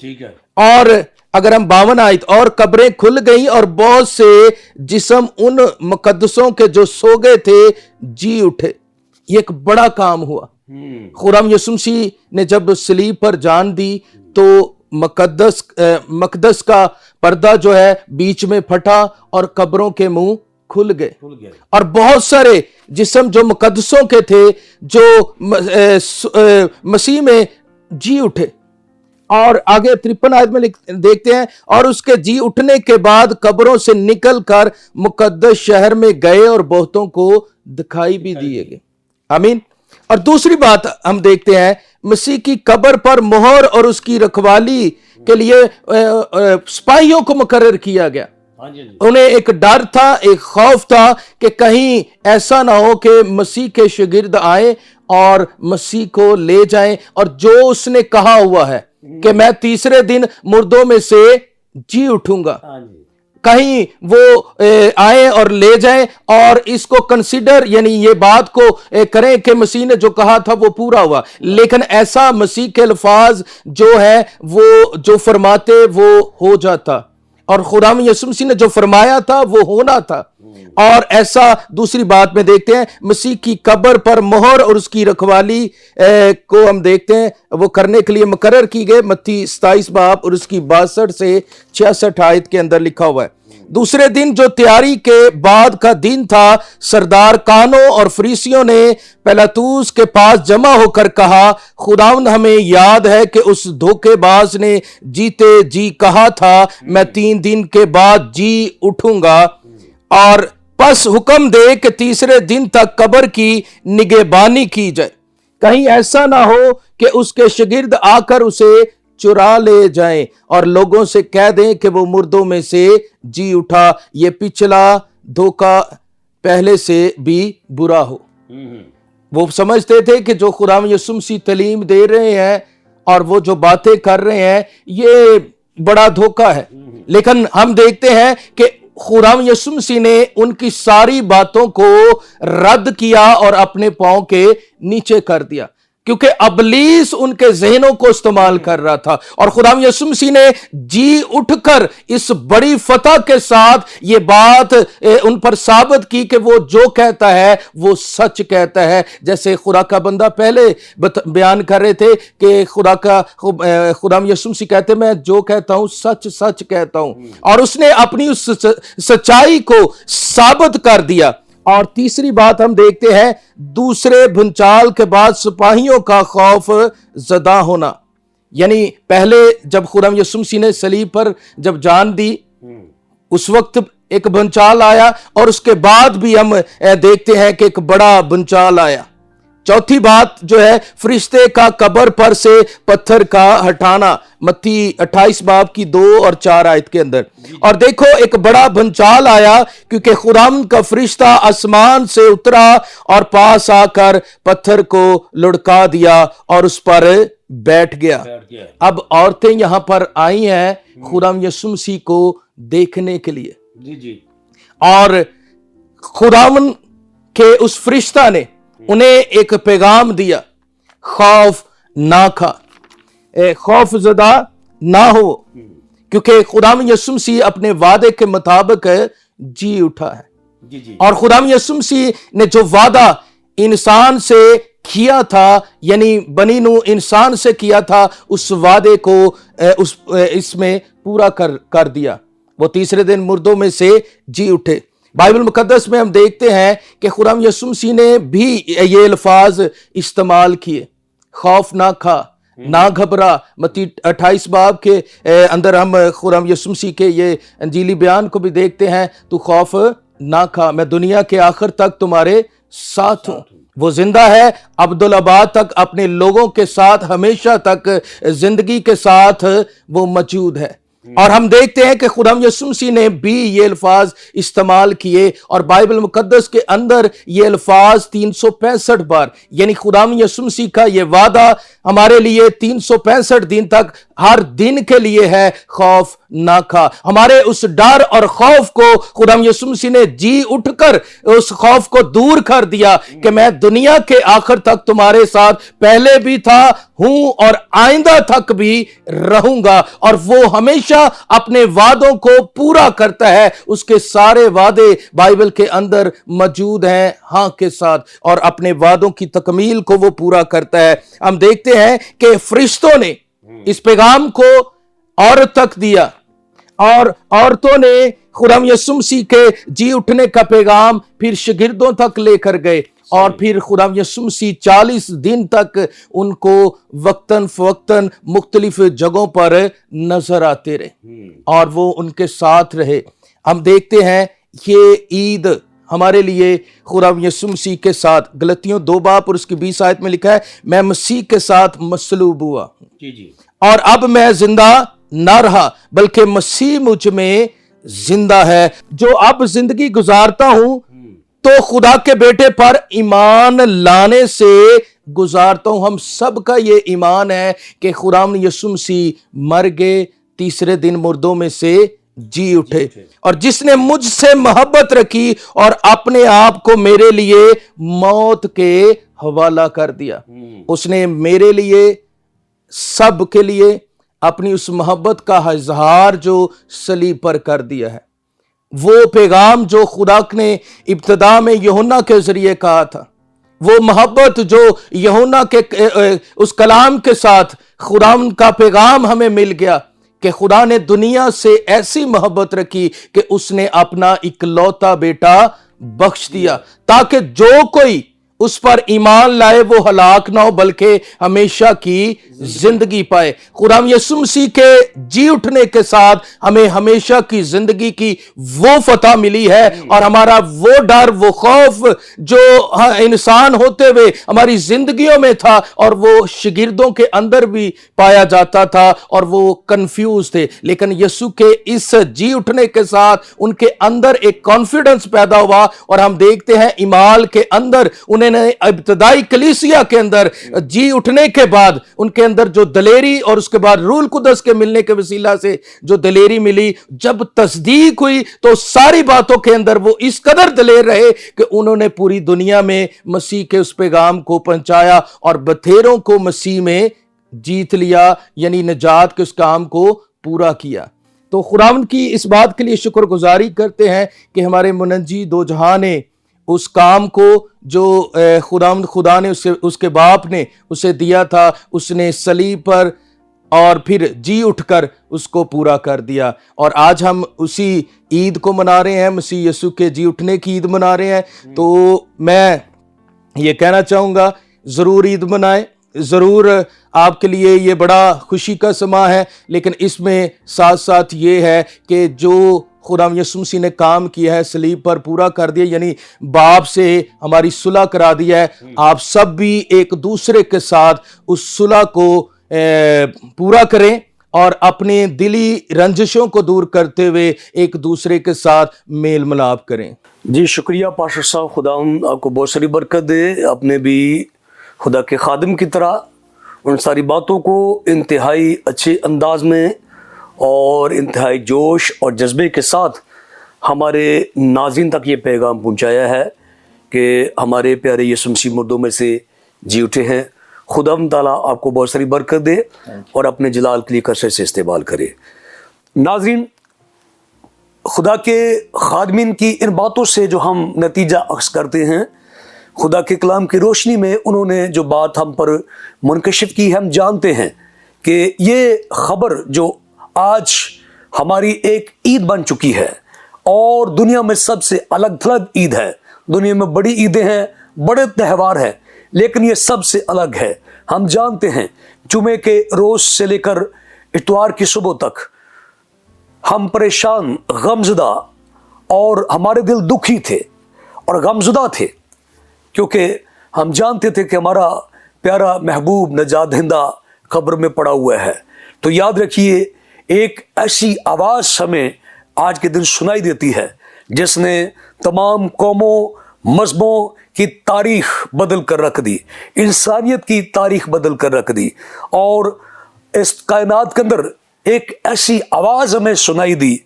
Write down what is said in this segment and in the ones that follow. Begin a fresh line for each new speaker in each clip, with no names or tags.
ٹھیک ہے.
اور اگر ہم 52 آیت، اور قبریں کھل گئیں اور بہت سے جسم ان مقدسوں کے جو سو گئے تھے جی اٹھے. یہ ایک بڑا کام ہوا. خرم یسوع مسیح نے جب صلیب پر جان دی تو مقدس کا پردہ جو ہے بیچ میں پھٹا اور قبروں کے منہ کھل گئے اور بہت سارے جسم جو مقدسوں کے تھے جو مسیح میں جی اٹھے. اور آگے 53 آیت میں دیکھتے ہیں، اور اس کے جی اٹھنے کے بعد قبروں سے نکل کر مقدس شہر میں گئے اور بہتوں کو دکھائی بھی دیے گئے. آمین. اور دوسری بات ہم دیکھتے ہیں، مسیح کی قبر پر مہر اور اس کی رکھوالی کے لیے سپاہیوں کو مقرر کیا گیا. انہیں ایک ڈر تھا، ایک خوف تھا کہ کہیں ایسا نہ ہو کہ مسیح کے شاگرد آئیں اور مسیح کو لے جائیں، اور جو اس نے کہا ہوا ہے کہ میں تیسرے دن مردوں میں سے جی اٹھوں گا، کہیں وہ آئیں اور لے جائیں اور اس کو کنسیڈر، یعنی یہ بات کو کریں کہ مسیح نے جو کہا تھا وہ پورا ہوا. لیکن ایسا مسیح کے الفاظ جو ہے وہ جو فرماتے وہ ہو جاتا، اور خداوند یسوع مسیح نے جو فرمایا تھا وہ ہونا تھا. اور ایسا دوسری بات میں دیکھتے ہیں، مسیح کی قبر پر مہر اور اس کی رکھوالی کو ہم دیکھتے ہیں وہ کرنے کے لیے مقرر کی گئے. متی 27 باب اور اس کی 62 سے 66 آیت کے اندر لکھا ہوا ہے. دوسرے دن جو تیاری کے بعد کا دن تھا، سردار کانوں اور فریسیوں نے پیلاطوس کے پاس جمع ہو کر کہا، خداوند ہمیں یاد ہے کہ اس دھوکے باز نے جیتے جی کہا تھا میں 3 دن کے بعد جی اٹھوں گا، اور پس حکم دے کہ تیسرے دن تک قبر کی نگہبانی کی جائے، کہیں ایسا نہ ہو کہ اس کے شاگرد آ کر اسے چرا لے جائیں اور لوگوں سے کہہ دیں کہ وہ مردوں میں سے جی اٹھا. یہ پچھلا دھوکہ پہلے سے بھی برا ہو. وہ سمجھتے تھے کہ جو خداوند یسوع مسیح تعلیم دے رہے ہیں اور وہ جو باتیں کر رہے ہیں یہ بڑا دھوکہ ہے. لیکن ہم دیکھتے ہیں کہ خداوند یسوع مسیح نے ان کی ساری باتوں کو رد کیا اور اپنے پاؤں کے نیچے کر دیا، کیونکہ ابلیس ان کے ذہنوں کو استعمال کر رہا تھا. اور خداوند یسوع مسیح نے جی اٹھ کر اس بڑی فتح کے ساتھ یہ بات ان پر ثابت کی کہ وہ جو کہتا ہے وہ سچ کہتا ہے. جیسے خدا کا بندہ پہلے بیان کر رہے تھے کہ خداوند یسوع مسیح کہتے میں جو کہتا ہوں سچ سچ کہتا ہوں، اور اس نے اپنی اس سچائی کو ثابت کر دیا. اور تیسری بات ہم دیکھتے ہیں، دوسرے بھنچال کے بعد سپاہیوں کا خوف زدہ ہونا. یعنی پہلے جب خداوند یسوع مسیح نے صلیب پر جب جان دی اس وقت ایک بھنچال آیا، اور اس کے بعد بھی ہم دیکھتے ہیں کہ ایک بڑا بھنچال آیا. چوتھی بات جو ہے فرشتے کا قبر پر سے پتھر کا ہٹانا، متی 28 باب کی 2 اور 4 آیت کے اندر. اور دیکھو ایک بڑا بھنچال آیا کیونکہ خداوند کا فرشتہ آسمان سے اترا اور پاس آ کر پتھر کو لڑکا دیا اور اس پر بیٹھ گیا. اب عورتیں یہاں پر آئی ہیں خداوند یسوع مسیح کو دیکھنے کے لیے، اور خداوند کے اس فرشتہ نے انہیں ایک پیغام دیا، خوف نہ کھا، خوف زدہ نہ ہو، کیونکہ خداوند یسوع مسیح اپنے وعدے کے مطابق جی اٹھا ہے. اور خداوند یسوع مسیح نے جو وعدہ انسان سے کیا تھا، یعنی بنی نوح انسان سے کیا تھا، اس وعدے کو اس میں پورا کر دیا. وہ تیسرے دن مردوں میں سے جی اٹھے. بائبل مقدس میں ہم دیکھتے ہیں کہ خداوند یسوع مسیح نے بھی یہ الفاظ استعمال کیے، خوف نہ کھا، نہ گھبرا. متی 28 باب کے اندر ہم خداوند یسوع مسیح کے یہ انجیلی بیان کو بھی دیکھتے ہیں، تو خوف نہ کھا، میں دنیا کے آخر تک تمہارے ساتھ ہوں. وہ زندہ ہے، عبدالآباد تک اپنے لوگوں کے ساتھ ہمیشہ تک زندگی کے ساتھ وہ موجود ہے. اور ہم دیکھتے ہیں کہ خدا یسوع مسیح نے بھی یہ الفاظ استعمال کیے اور بائبل مقدس کے اندر یہ الفاظ 365 بار، یعنی خدا یسوع مسیح کا یہ وعدہ ہمارے لیے 365 دن تک ہر دن کے لیے ہے، خوف نہ کھا۔ ہمارے اس ڈر اور خوف کو خدا یسوع مسیح نے جی اٹھ کر اس خوف کو دور کر دیا کہ میں دنیا کے آخر تک تمہارے ساتھ پہلے بھی تھا، ہوں اور آئندہ تک بھی رہوں گا، اور وہ ہمیشہ اپنے وعدوں کو پورا کرتا ہے۔ اس کے سارے وعدے بائبل کے اندر موجود ہیں ہاں کے ساتھ، اور اپنے وعدوں کی تکمیل کو وہ پورا کرتا ہے۔ ہم دیکھتے ہیں کہ فرشتوں نے اس پیغام کو عورت تک دیا، اور عورتوں نے خدا یسوع مسیح کے جی اٹھنے کا پیغام پھر شاگردوں تک لے کر گئے، اور پھر خدا یسوع مسیح 40 دن تک ان کو وقتاً فوقتاً مختلف جگہوں پر نظر آتے رہے اور وہ ان کے ساتھ رہے۔ ہم دیکھتے ہیں یہ عید ہمارے لیے خدا یسوع مسیح کے ساتھ، غلطیوں 2 باب اور اس کی 20 آیت میں لکھا ہے، میں مسیح کے ساتھ مصلوب ہوا اور اب میں زندہ نہ رہا بلکہ مسیح مجھ میں زندہ ہے، جو اب زندگی گزارتا ہوں تو خدا کے بیٹے پر ایمان لانے سے گزارتا ہوں۔ ہم سب کا یہ ایمان ہے کہ خدا یسوع مسیح مر گئے، تیسرے دن مردوں میں سے جی اٹھے، اور جس نے مجھ سے محبت رکھی اور اپنے آپ کو میرے لیے موت کے حوالہ کر دیا۔ اس نے میرے لیے، سب کے لیے اپنی اس محبت کا اظہار جو صلیب پر کر دیا ہے۔ وہ پیغام جو خدا نے ابتدا میں یوحنا کے ذریعے کہا تھا، وہ محبت جو یوحنا کے اس کلام کے ساتھ خدا کا پیغام ہمیں مل گیا کہ خدا نے دنیا سے ایسی محبت رکھی کہ اس نے اپنا اکلوتا بیٹا بخش دیا تاکہ جو کوئی اس پر ایمان لائے وہ ہلاک نہ ہو بلکہ ہمیشہ کی زندگی پائے۔ خدا یسوع مسیح کے جی اٹھنے کے ساتھ ہمیں ہمیشہ کی زندگی کی وہ فتح ملی ہے، اور ہمارا وہ ڈر، وہ خوف جو انسان ہوتے ہوئے ہماری زندگیوں میں تھا اور وہ شاگردوں کے اندر بھی پایا جاتا تھا اور وہ کنفیوز تھے، لیکن یسوع کے اس جی اٹھنے کے ساتھ ان کے اندر ایک کانفیڈنس پیدا ہوا، اور ہم دیکھتے ہیں ایمال کے اندر انہیں ابتدائی کلیسیا کے اندر جی اٹھنے کے بعد ان کے اندر جو دلیری اور اس کے بعد روح القدس کے ملنے کے وسیلہ سے جو دلیری ملی، جب تصدیق ہوئی تو ساری باتوں کے اندر وہ اس قدر دلیر رہے کہ انہوں نے پوری دنیا میں مسیح کے اس پیغام کو پہنچایا اور بتھیروں کو مسیح میں جیت لیا، یعنی نجات کے اس کام کو پورا کیا۔ تو خداوند کی اس بات کے لیے شکر گزاری کرتے ہیں کہ ہمارے منجی دو جہاں نے اس کام کو جو خدا نے اس کے باپ نے اسے دیا تھا، اس نے صلیب پر اور پھر جی اٹھ کر اس کو پورا کر دیا، اور آج ہم اسی عید کو منا رہے ہیں، مسیح یسوع کے جی اٹھنے کی عید منا رہے ہیں۔ تو میں یہ کہنا چاہوں گا ضرور عید منائیں، ضرور آپ کے لیے یہ بڑا خوشی کا سماں ہے، لیکن اس میں ساتھ ساتھ یہ ہے کہ جو خدا یسوع مسیح نے کام کیا ہے صلیب پر پورا کر دیا، یعنی باپ سے ہماری صلح کرا دیا ہے، آپ سب بھی ایک دوسرے کے ساتھ اس صلح کو پورا کریں اور اپنے دلی رنجشوں کو دور کرتے ہوئے ایک دوسرے کے ساتھ میل ملاپ کریں۔
جی شکریہ پاسٹر صاحب، خدا آپ کو بہت ساری برکت دے۔ آپ نے بھی خدا کے خادم کی طرح ان ساری باتوں کو انتہائی اچھے انداز میں اور انتہائی جوش اور جذبے کے ساتھ ہمارے ناظرین تک یہ پیغام پہنچایا ہے کہ ہمارے پیارے یسوع مسیح مردوں میں سے جی اٹھے ہیں۔ خدا تعالیٰ آپ کو بہت ساری برکت دے اور اپنے جلال کے لیے کثرت سے استعمال کرے۔ ناظرین، خدا کے خادمین کی ان باتوں سے جو ہم نتیجہ اخذ کرتے ہیں، خدا کے کلام کی روشنی میں انہوں نے جو بات ہم پر منکشف کی ہے، ہم جانتے ہیں کہ یہ خبر جو آج ہماری ایک عید بن چکی ہے اور دنیا میں سب سے الگ تھلگ عید ہے۔ دنیا میں بڑی عیدیں ہیں، بڑے تہوار ہیں، لیکن یہ سب سے الگ ہے۔ ہم جانتے ہیں جمعے کے روز سے لے کر اتوار کی صبح تک ہم پریشان، غمزدہ اور ہمارے دل دکھی تھے اور غمزدہ تھے، کیونکہ ہم جانتے تھے کہ ہمارا پیارا محبوب نجات دہندہ قبر میں پڑا ہوا ہے۔ تو یاد رکھیے، ایک ایسی آواز ہمیں آج کے دن سنائی دیتی ہے جس نے تمام قوموں مذہبوں کی تاریخ بدل کر رکھ دی، انسانیت کی تاریخ بدل کر رکھ دی، اور اس کائنات کے اندر ایک ایسی آواز ہمیں سنائی دی،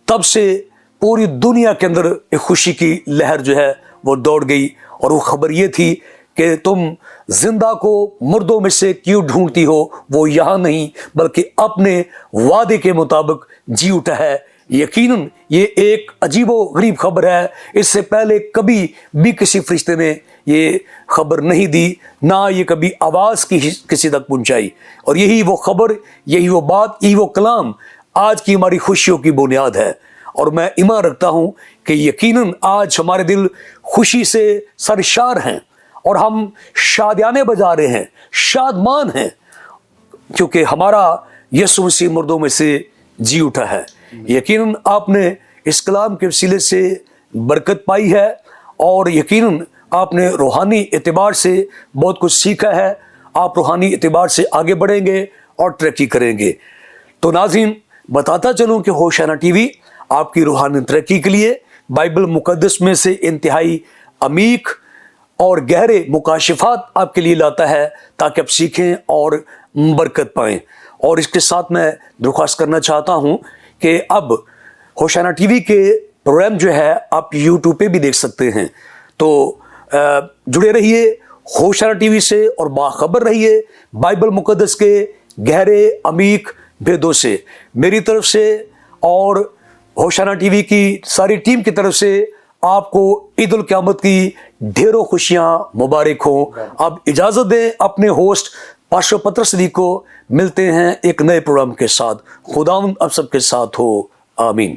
تب سے پوری دنیا کے اندر ایک خوشی کی لہر جو ہے وہ دوڑ گئی، اور وہ خبر یہ تھی کہ تم زندہ کو مردوں میں سے کیوں ڈھونڈتی ہو، وہ یہاں نہیں بلکہ اپنے وعدے کے مطابق جی اٹھا ہے۔ یقیناً یہ ایک عجیب و غریب خبر ہے، اس سے پہلے کبھی بھی کسی فرشتے نے یہ خبر نہیں دی، نہ یہ کبھی آواز کسی تک پہنچائی، اور یہی وہ خبر، یہی وہ بات، یہی وہ کلام آج کی ہماری خوشیوں کی بنیاد ہے۔ اور میں ایمان رکھتا ہوں کہ یقیناً آج ہمارے دل خوشی سے سرشار ہیں، اور ہم شادیانے بجا رہے ہیں، شادمان ہیں، کیونکہ ہمارا یسوع مسیح مردوں میں سے جی اٹھا ہے۔ یقیناً آپ نے اس کلام کے وسیلے سے برکت پائی ہے، اور یقیناً آپ نے روحانی اعتبار سے بہت کچھ سیکھا ہے، آپ روحانی اعتبار سے آگے بڑھیں گے اور ترقی کریں گے۔ تو ناظرین، بتاتا چلوں کہ ہوشیانہ ٹی وی آپ کی روحانی ترقی کے لیے بائبل مقدس میں سے انتہائی عمیق اور گہرے مکاشفات آپ کے لیے لاتا ہے، تاکہ آپ سیکھیں اور برکت پائیں۔ اور اس کے ساتھ میں درخواست کرنا چاہتا ہوں کہ اب ہوشیانہ ٹی وی کے پروگرام جو ہے آپ یوٹیوب پہ بھی دیکھ سکتے ہیں، تو جڑے رہیے ہوشیانہ ٹی وی سے اور باخبر رہیے بائبل مقدس کے گہرے عمیق بھیدوں سے۔ میری طرف سے اور ہوشیانہ ٹی وی کی ساری ٹیم کی طرف سے آپ کو عید القیامت کی ڈھیروں خوشیاں مبارک ہوں۔ اب اجازت دیں اپنے ہوسٹ پاسٹر پطرس صدیق کو، ملتے ہیں ایک نئے پروگرام کے ساتھ۔ خداوند اب سب کے ساتھ ہو، آمین۔